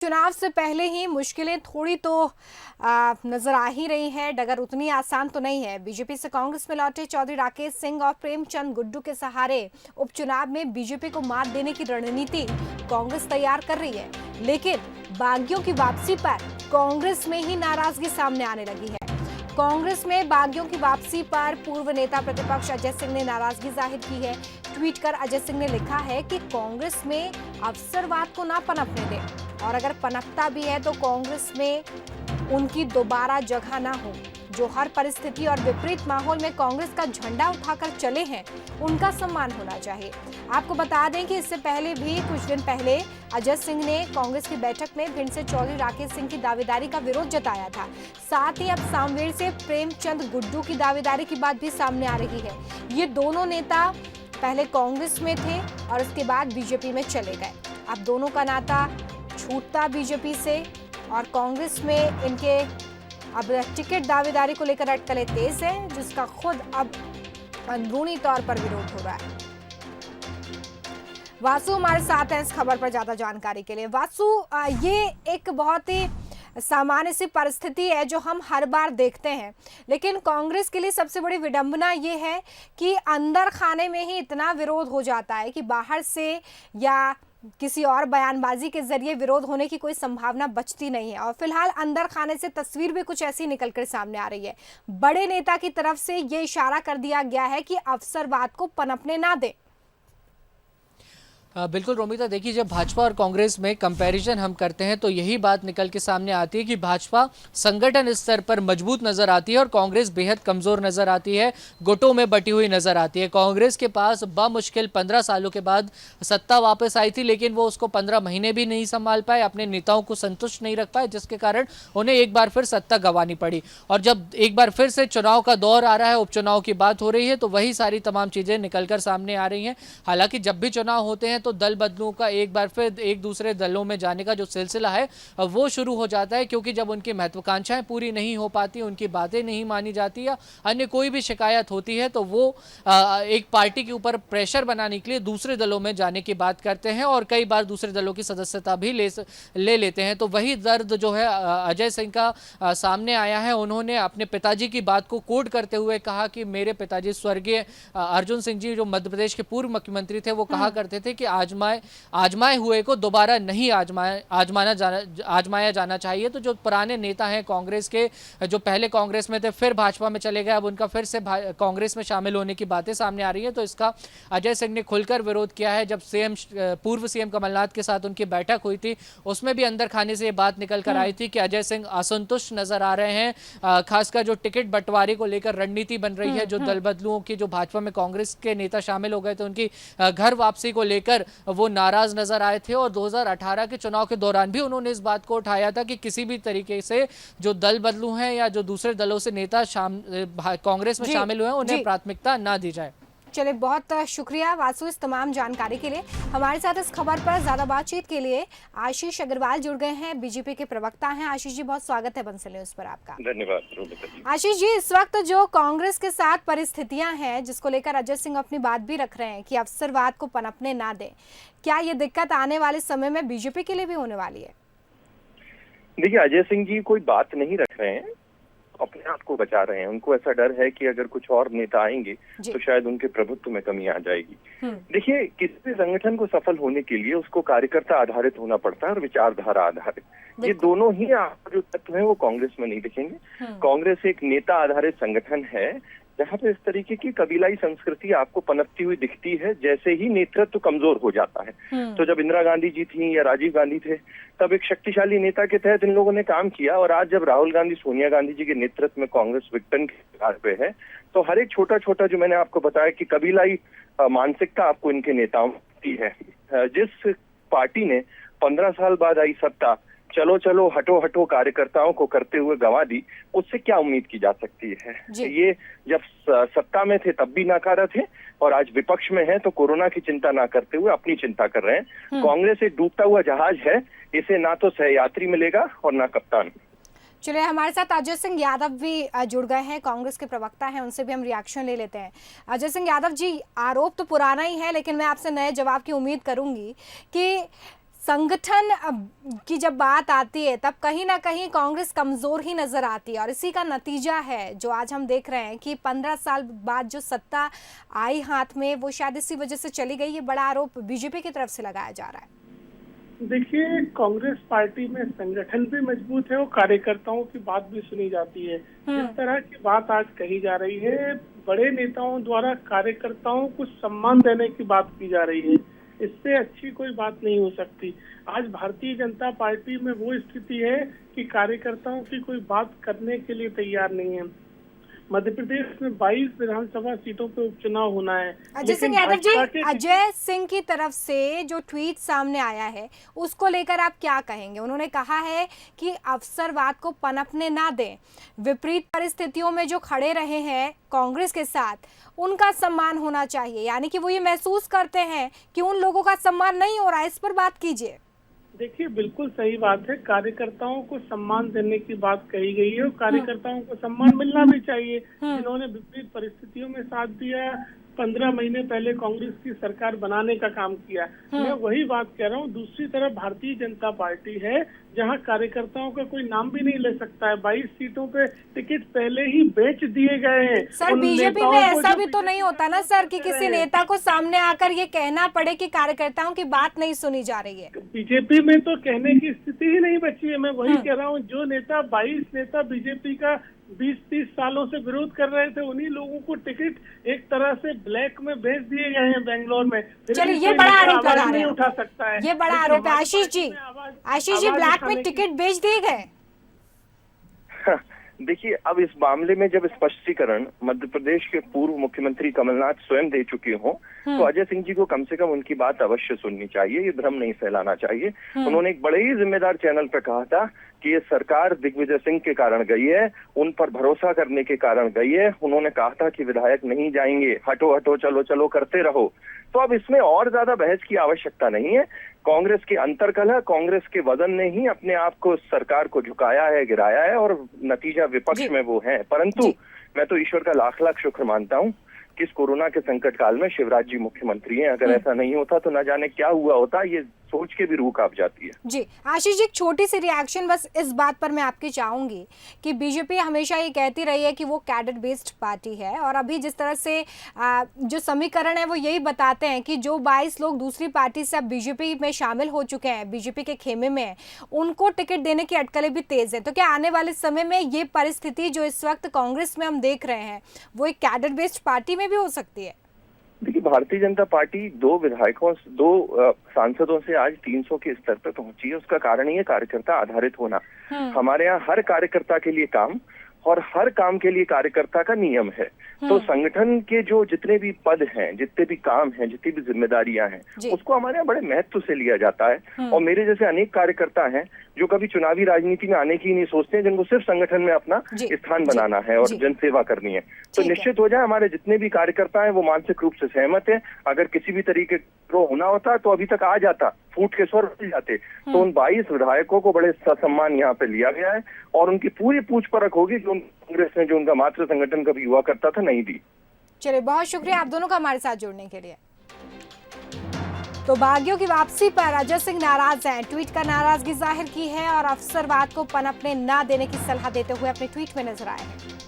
चुनाव से पहले ही मुश्किलें थोड़ी तो नजर आ ही रही हैं। डगर उतनी आसान तो नहीं है। बीजेपी से कांग्रेस में लौटे चौधरी राकेश सिंह और प्रेमचंद गुड्डू के सहारे उपचुनाव में बीजेपी को मात देने की रणनीति कांग्रेस तैयार कर रही है, लेकिन बागियों की वापसी पर कांग्रेस में ही नाराजगी सामने आने लगी है। कांग्रेस में बागियों की वापसी पर पूर्व नेता प्रतिपक्ष अजय सिंह ने नाराजगी जाहिर की है। ट्वीट कर अजय सिंह ने लिखा है कि कांग्रेस में अवसरवाद को ना पनपने दें, और अगर पनपता भी है तो कांग्रेस में उनकी दोबारा जगह ना हो। जो हर परिस्थिति और विपरीत माहौल में कांग्रेस का झंडा उठाकर चले हैं, उनका सम्मान होना चाहिए। आपको बता दें कि इससे पहले भी कुछ दिन पहले अजय सिंह ने कांग्रेस की बैठक में भिंड से चौधरी राकेश सिंह की दावेदारी का विरोध जताया था। साथ ही अब सामवेर से प्रेमचंद गुड्डू की दावेदारी की बात भी सामने आ रही है। ये दोनों नेता पहले कांग्रेस में थे और उसके बाद बीजेपी में चले गए। अब दोनों का नाता छूटता बीजेपी से और कांग्रेस में इनके अब टिकट दावेदारी को लेकर अटकलें तेज है, जिसका खुद अब अंदरूनी तौर पर विरोध हो रहा है। वासु हमारे साथ हैं इस खबर पर ज्यादा जानकारी के लिए। वासु, ये एक बहुत ही सामान्य सी परिस्थिति है जो हम हर बार देखते हैं, लेकिन कांग्रेस के लिए सबसे बड़ी विडंबना ये है कि अंदर खाने में ही इतना विरोध हो जाता है कि बाहर से या किसी और बयानबाजी के जरिए विरोध होने की कोई संभावना बचती नहीं है। और फिलहाल अंदर खाने से तस्वीर भी कुछ ऐसी निकलकर सामने आ रही है। बड़े नेता की तरफ से ये इशारा कर दिया गया है कि अवसरवाद को पनपने ना दे। बिल्कुल रोमिता, देखिए जब भाजपा और कांग्रेस में कंपैरिजन हम करते हैं तो यही बात निकल के सामने आती है कि भाजपा संगठन स्तर पर मजबूत नजर आती है और कांग्रेस बेहद कमजोर नजर आती है, गुटों में बटी हुई नजर आती है। कांग्रेस के पास बामुश्किल 15 सालों के बाद सत्ता वापस आई थी, लेकिन वो उसको 15 महीने भी नहीं संभाल पाए, अपने नेताओं को संतुष्ट नहीं रख पाए, जिसके कारण उन्हें एक बार फिर सत्ता गंवानी पड़ी। और जब एक बार फिर से चुनाव का दौर आ रहा है, उपचुनाव की बात हो रही है, तो वही सारी तमाम चीजें निकलकर सामने आ रही हैं। हालांकि जब भी चुनाव होते हैं तो दल बदलू का एक बार फिर एक दूसरे दलों में जाने का जो सिलसिला है वो शुरू हो जाता है, क्योंकि जब उनकी महत्वाकांक्षाएं पूरी नहीं हो पाती, उनकी बातें नहीं मानी जाती या अन्य कोई भी शिकायत होती है, तो वो एक पार्टी के ऊपर प्रेशर बनाने के लिए दूसरे दलों में जाने की बात करते हैं और कई बार दूसरे दलों की सदस्यता भी ले लेते हैं। तो वही दर्द जो है अजय सिंह का सामने आया है। उन्होंने अपने पिताजी की बात को कोट करते हुए कहा कि मेरे पिताजी स्वर्गीय अर्जुन सिंह जी, जो मध्य प्रदेश के पूर्व मुख्यमंत्री थे, वो कहा करते थे कि आजमाए हुए को दोबारा नहीं आजमाया जाना चाहिए। तो जो पुराने नेता हैं कांग्रेस के, जो पहले कांग्रेस में थे फिर भाजपा में चले गए, अब उनका फिर से कांग्रेस में शामिल होने की बातें सामने आ रही हैं। तो इसका अजय सिंह ने खुलकर विरोध किया है। जब पूर्व सीएम कमलनाथ के साथ उनकी बैठक हुई थी, उसमें भी अंदर खाने से ये बात निकल कर आई थी कि अजय सिंह असंतुष्ट नजर आ रहे हैं। खासकर जो टिकट बंटवारे को लेकर रणनीति बन रही है, जो दल बदलुओं की, जो भाजपा में कांग्रेस के नेता शामिल हो गए थे, उनकी घर वापसी को लेकर वो नाराज नजर आए थे। और 2018 के चुनाव के दौरान भी उन्होंने इस बात को उठाया था कि किसी भी तरीके से जो दल बदलू हैं या जो दूसरे दलों से नेता कांग्रेस में शामिल हुए हैं, उन्हें प्राथमिकता ना दी जाए। चलिए, बहुत शुक्रिया वासु इस तमाम जानकारी के लिए। हमारे साथ इस खबर पर ज्यादा बातचीत के लिए आशीष अग्रवाल जुड़ गए हैं, बीजेपी के प्रवक्ता हैं। आशीष जी, बहुत स्वागत है बंसल न्यूज पर आपका। धन्यवाद। आशीष जी, इस वक्त जो कांग्रेस के साथ परिस्थितियां हैं, जिसको लेकर अजय सिंह अपनी बात भी रख रहे हैं कि अवसरवाद को पनपने ना दें, क्या ये दिक्कत आने वाले समय में बीजेपी के लिए भी होने वाली है? देखिए, अजय सिंह जी कोई बात नहीं रख रहे हैं, अपने आप को बचा रहे हैं। उनको ऐसा डर है कि अगर कुछ और नेता आएंगे तो शायद उनके प्रभुत्व में कमी आ जाएगी। देखिए, किसी भी संगठन को सफल होने के लिए उसको कार्यकर्ता आधारित होना पड़ता है और विचारधारा आधारित। ये दोनों ही आपको जो तत्व हैं वो कांग्रेस में नहीं दिखेंगे। कांग्रेस एक नेता आधारित संगठन है जहाँ पे इस तरीके की कबीलाई संस्कृति आपको पनपती हुई दिखती है जैसे ही नेतृत्व कमजोर हो जाता है। तो जब इंदिरा गांधी जी थी या राजीव गांधी थे, तब एक शक्तिशाली नेता के तहत इन लोगों ने काम किया, और आज जब राहुल गांधी, सोनिया गांधी जी के नेतृत्व में कांग्रेस विघटन के कगार पे है, तो हर एक छोटा छोटा जो मैंने आपको बताया कि कबीलाई मानसिकता आपको इनके नेताओं की है। जिस पार्टी ने 15 साल बाद आई सत्ता, चलो चलो हटो हटो कार्यकर्ताओं को करते हुए गंवा दी, उससे क्या उम्मीद की जा सकती है? ये जब सत्ता में थे तब भी नाकारा थे, और आज विपक्ष में है तो कोरोना की चिंता ना करते हुए अपनी चिंता कर रहे हैं। कांग्रेस एक डूबता हुआ जहाज है, इसे ना तो सहयात्री मिलेगा और ना कप्तान। चलिए, हमारे साथ अजय सिंह यादव भी जुड़ गए हैं, कांग्रेस के प्रवक्ता हैं, उनसे भी हम रिएक्शन ले लेते हैं। अजय सिंह यादव जी, आरोप तो पुराना ही है, लेकिन मैं आपसे नए जवाब की उम्मीद करूंगी कि संगठन की जब बात आती है तब कहीं ना कहीं कांग्रेस कमजोर ही नजर आती है और इसी का नतीजा है जो आज हम देख रहे हैं कि 15 साल बाद जो सत्ता आई हाथ में वो शायद इसी वजह से चली गई। ये बड़ा आरोप बीजेपी की तरफ से लगाया जा रहा है। देखिए, कांग्रेस पार्टी में संगठन भी मजबूत है और कार्यकर्ताओं की बात भी सुनी जाती है। जिस तरह की बात आज कही जा रही है, बड़े नेताओं द्वारा कार्यकर्ताओं को सम्मान देने की बात की जा रही है, इससे अच्छी कोई बात नहीं हो सकती। आज भारतीय जनता पार्टी में वो स्थिति है कि कार्यकर्ताओं की कोई बात करने के लिए तैयार नहीं है। मध्य प्रदेश में 22 विधानसभा सीटों पे उपचुनाव होना है। अजय सिंह यादव जी, अजय सिंह की तरफ से जो ट्वीट सामने आया है उसको लेकर आप क्या कहेंगे? उन्होंने कहा है कि अवसरवाद को पनपने ना दें, विपरीत परिस्थितियों में जो खड़े रहे हैं कांग्रेस के साथ उनका सम्मान होना चाहिए, यानी कि वो ये महसूस करते हैं कि उन लोगों का सम्मान नहीं हो रहा है। इस पर बात कीजिए। देखिए, बिल्कुल सही बात है, कार्यकर्ताओं को सम्मान देने की बात कही गई है और कार्यकर्ताओं को सम्मान मिलना भी चाहिए जिन्होंने विपरीत परिस्थितियों में साथ दिया। 15 महीने पहले कांग्रेस की सरकार बनाने का काम किया। मैं वही बात कह रहा हूँ। दूसरी तरफ भारतीय जनता पार्टी है जहाँ कार्यकर्ताओं का कोई नाम भी नहीं ले सकता है। 22 सीटों पे टिकट पहले ही बेच दिए गए हैं। सर, बीजेपी में ऐसा भी तो नहीं होता ना सर कि किसी नेता को सामने आकर ये कहना पड़े कि कार्यकर्ताओं की बात नहीं सुनी जा रही है। बीजेपी में तो कहने की स्थिति ही नहीं बची है। मैं वही कह रहा हूँ, जो नेता 22 नेता बीजेपी का 20-30 सालों से विरोध कर रहे थे, उन्हीं लोगों को टिकट एक तरह से ब्लैक में बेच दिए गए हैं बेंगलोर में। चलिए, ये बड़ा आरोप लगा रहे हैं। उठा सकता है, ये बड़ा आरोप है। आशीष जी ब्लैक में टिकट बेच दिए गए। देखिए, अब इस मामले में जब स्पष्टीकरण मध्य प्रदेश के पूर्व मुख्यमंत्री कमलनाथ स्वयं दे चुके हों तो अजय सिंह जी को कम से कम उनकी बात अवश्य सुननी चाहिए। ये भ्रम नहीं फैलाना चाहिए। उन्होंने एक बड़े ही जिम्मेदार चैनल पे कहा था कि ये सरकार दिग्विजय सिंह के कारण गई है, उन पर भरोसा करने के कारण गई है। उन्होंने कहा था कि विधायक नहीं जाएंगे, हटो हटो चलो चलो करते रहो। तो अब इसमें और ज्यादा बहस की आवश्यकता नहीं है। कांग्रेस के अंतर्कलह, कांग्रेस के वजन ने ही अपने आप को सरकार को झुकाया है, गिराया है और नतीजा विपक्ष में वो है। परंतु मैं तो ईश्वर का लाख लाख शुक्र मानता हूँ कि इस कोरोना के संकट काल में शिवराज जी मुख्यमंत्री हैं। अगर ऐसा नहीं होता तो न जाने क्या हुआ होता, ये सोच के भी रूह कांप जाती है। जी आशीष जी, एक छोटी सी रिएक्शन बस इस बात पर मैं आपकी चाहूंगी कि बीजेपी हमेशा ये कहती रही है कि वो कैडर बेस्ड पार्टी है और अभी जिस तरह से जो समीकरण है वो यही बताते हैं कि जो 22 लोग दूसरी पार्टी से अब बीजेपी में शामिल हो चुके हैं, बीजेपी के खेमे में, उनको टिकट देने की अटकलें भी तेज है। तो क्या आने वाले समय में ये परिस्थिति जो इस वक्त कांग्रेस में हम देख रहे हैं वो एक कैडर बेस्ड पार्टी में भी हो सकती है? देखिए, भारतीय जनता पार्टी 2 सांसदों से आज 300 के स्तर पर पहुंची है। उसका कारण ये कार्यकर्ता आधारित होना। हमारे यहाँ हर कार्यकर्ता के लिए काम और हर काम के लिए कार्यकर्ता का नियम है। तो संगठन के जो जितने भी पद हैं, जितने भी काम हैं, जितनी भी जिम्मेदारियां हैं, उसको हमारे यहाँ बड़े महत्व से लिया जाता है। और मेरे जैसे अनेक कार्यकर्ता हैं जो कभी चुनावी राजनीति में आने की नहीं सोचते हैं, जिनको सिर्फ संगठन में अपना स्थान बनाना है और जनसेवा करनी है। तो निश्चित हो जाए, हमारे जितने भी कार्यकर्ता हैं वो मानसिक रूप से सहमत है। अगर किसी भी तरीके का होना होता तो अभी तक आ जाता, फूट के स्वर मिल जाते। तो उन 22 विधायकों को बड़े ससम्मान यहाँ पे लिया गया है और उनकी पूरी पूछ परख होगी जो कांग्रेस ने, जो उनका मातृ संगठन कभी हुआ करता था, नहीं दी। चलिए, बहुत शुक्रिया आप दोनों का हमारे साथ जुड़ने के लिए। तो बागियों की वापसी पर अजय सिंह नाराज हैं, ट्वीट कर नाराजगी जाहिर की है और अवसरवाद को पनपने ना देने की सलाह देते हुए अपने ट्वीट में नजर आए हैं।